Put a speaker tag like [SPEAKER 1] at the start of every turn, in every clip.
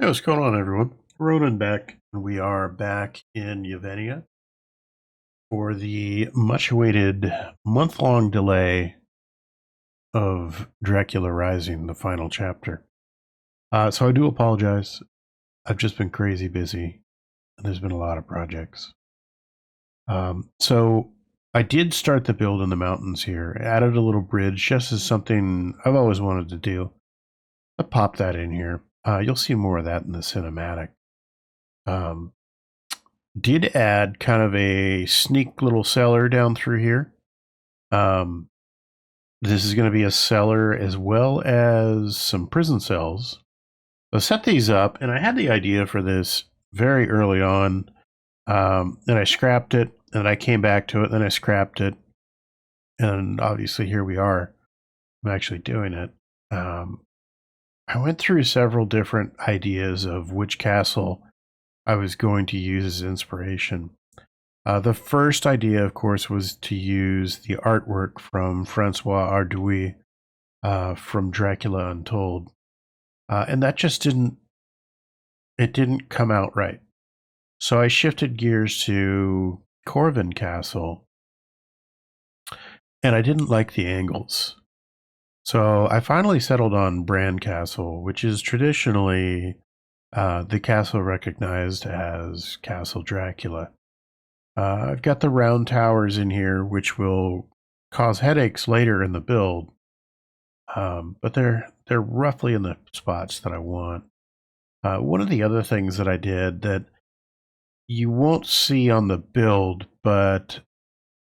[SPEAKER 1] Hey, what's going on, everyone? Ronan back, and we are back in Yevenia for the much-awaited month-long delay of Dracula Rising, the final chapter. So I do apologize. I've just been crazy busy, and there's been a lot of projects. So I did start the build in the mountains here. Added a little bridge, just as something I've always wanted to do. I popped that in here. You'll see more of that in the cinematic. Did add kind of a sneak little cellar down through here. This is going to be a cellar as well as some prison cells. So set these up, and I had the idea for this very early on. Then I scrapped it, and I came back to it, then I scrapped it, and obviously here we are. I'm actually doing it. I went through several different ideas of which castle I was going to use as inspiration. The first idea, of course, was to use the artwork from Francois Ardouy from Dracula Untold. And that just didn't come out right. So I shifted gears to Corvin Castle, and I didn't like the angles. So I finally settled on Bran Castle, which is traditionally the castle recognized as Castle Dracula. I've got the round towers in here, which will cause headaches later in the build, but they're roughly in the spots that I want. One of the other things that I did that you won't see on the build, but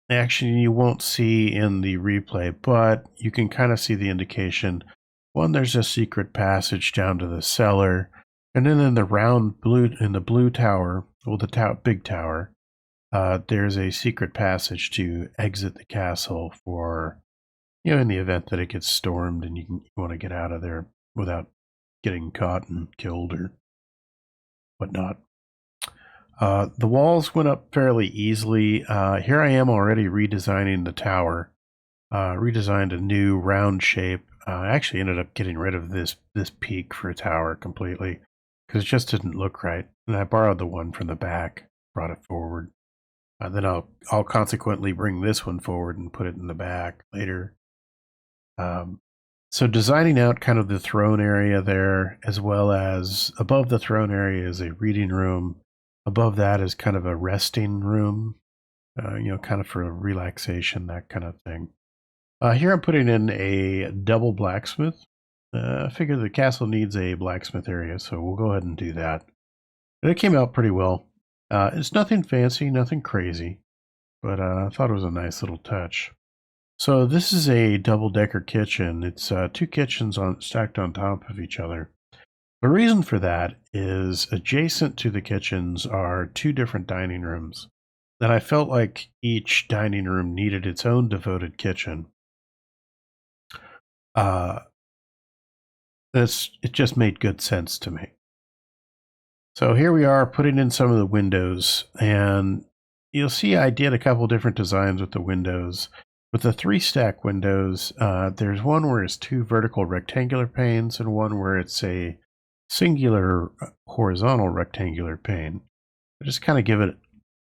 [SPEAKER 1] actually you won't see in the replay, but you can kind of see the indication. One, there's a secret passage down to the cellar, and then in the blue tower, well, the big tower. There's a secret passage to exit the castle for, in the event that it gets stormed and you want to get out of there without getting caught and killed or whatnot. The walls went up fairly easily. Here I am already redesigning the tower. Redesigned a new round shape. I actually ended up getting rid of this peak for a tower completely because it just didn't look right. And I borrowed the one from the back, brought it forward. Then I'll consequently bring this one forward and put it in the back later. So designing out kind of the throne area there, as well as above the throne area is a reading room. Above that is kind of a resting room, kind of for relaxation, that kind of thing. Here I'm putting in a double blacksmith. I figure the castle needs a blacksmith area, so we'll go ahead and do that. And it came out pretty well. It's nothing fancy, nothing crazy, but I thought it was a nice little touch. So this is a double-decker kitchen. It's two kitchens stacked on top of each other. The reason for that is adjacent to the kitchens are two different dining rooms. And I felt like each dining room needed its own devoted kitchen. It just made good sense to me. So here we are putting in some of the windows, and you'll see I did a couple different designs with the windows. With the 3-stack windows, there's one where it's two vertical rectangular panes and one where it's a singular horizontal rectangular pane. I just kind of give it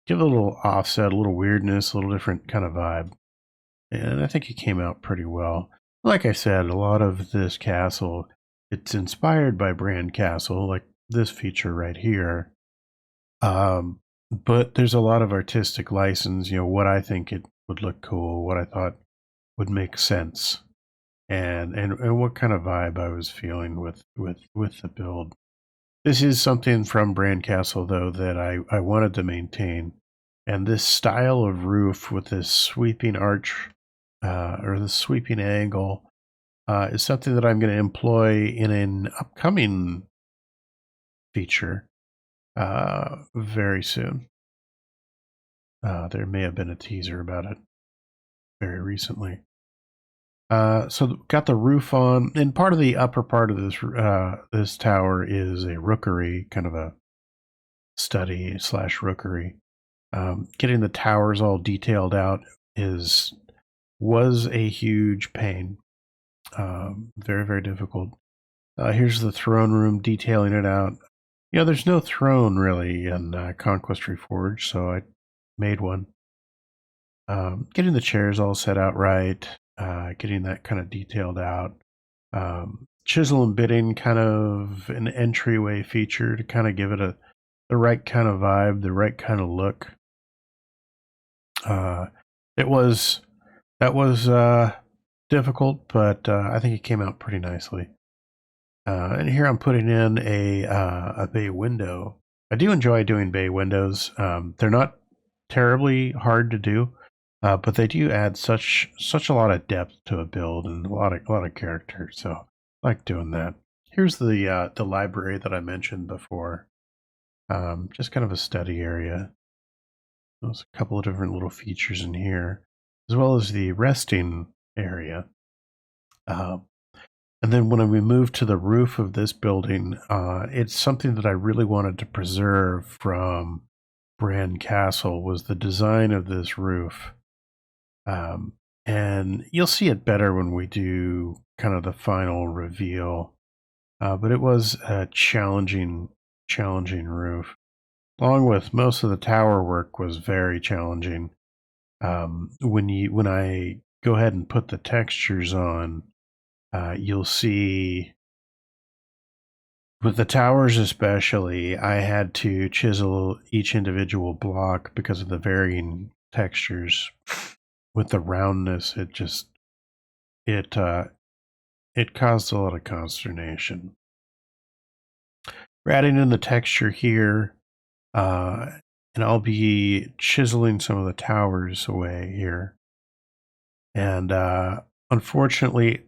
[SPEAKER 1] a little offset, a little weirdness, a little different kind of vibe. And I think it came out pretty well. Like I said, a lot of this castle, it's inspired by Bran Castle, like this feature right here. But there's a lot of artistic license, what I think it would look cool, what I thought would make sense, and what kind of vibe I was feeling with the build. This is something from Bran Castle, though, that I wanted to maintain. And this style of roof with this sweeping arch, or the sweeping angle, is something that I'm going to employ in an upcoming feature very soon. There may have been a teaser about it very recently. So got the roof on, and part of the upper part of this tower is a rookery, kind of a study / rookery. Getting the towers all detailed out was a huge pain. Very, very difficult. Here's the throne room, detailing it out. There's no throne really in Conquest Reforged, so I made one. Getting the chairs all set out right, getting that kind of detailed out. Chisel and bitting, kind of an entryway feature to kind of give it the right kind of vibe, the right kind of look. Uh, it was that was difficult, but I think it came out pretty nicely. And here I'm putting in a bay window. I do enjoy doing bay windows. They're not terribly hard to do, but they do add such a lot of depth to a build and a lot of character. So I like doing that. Here's the library that I mentioned before. Just kind of a study area. There's a couple of different little features in here, as well as the resting area. Um, And then when we moved to the roof of this building, it's something that I really wanted to preserve from Bran Castle was the design of this roof. Um, and you'll see it better when we do kind of the final reveal. But it was a challenging roof. Along with most of the tower work was very challenging. When I go ahead and put the textures on, you'll see with the towers especially, I had to chisel each individual block because of the varying textures. With the roundness, it uh, it caused a lot of consternation. We're adding in the texture here, uh, and I'll be chiseling some of the towers away here. And unfortunately,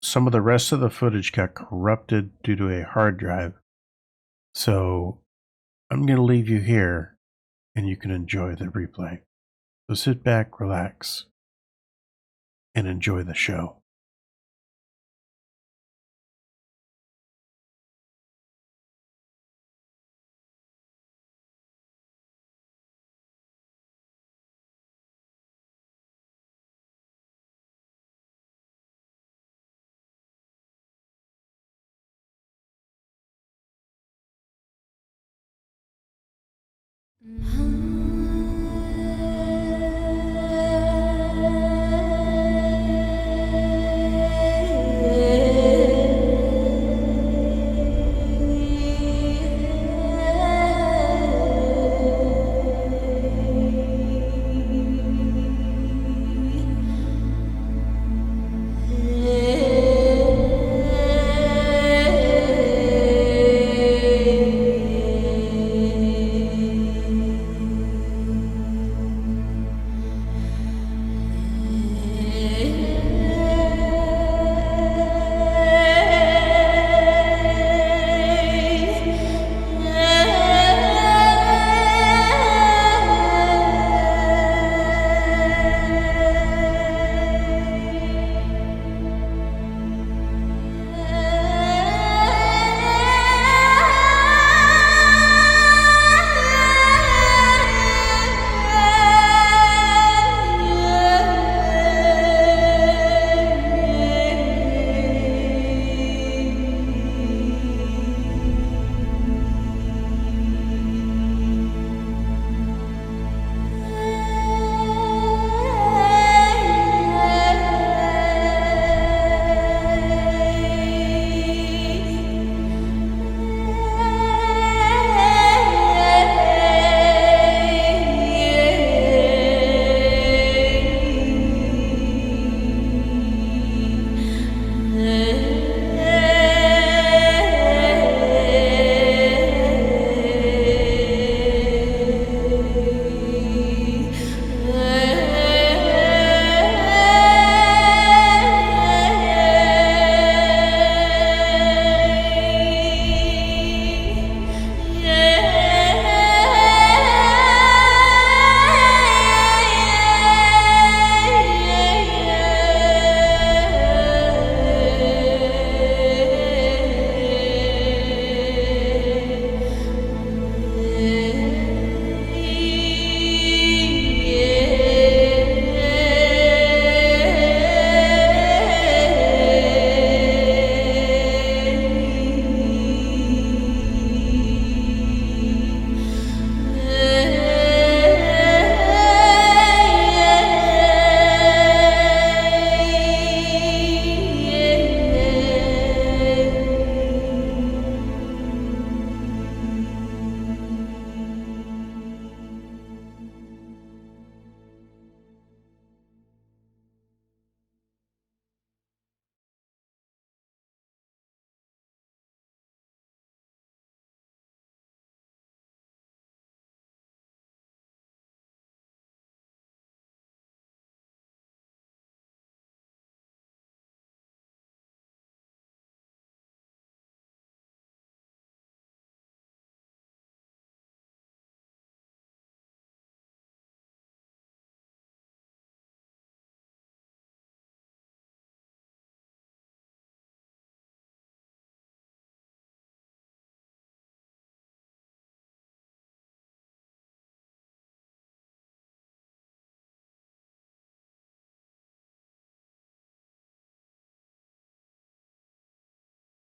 [SPEAKER 1] some of the rest of the footage got corrupted due to a hard drive. So I'm going to leave you here and you can enjoy the replay. So sit back, relax, and enjoy the show.
[SPEAKER 2] Mm-hmm.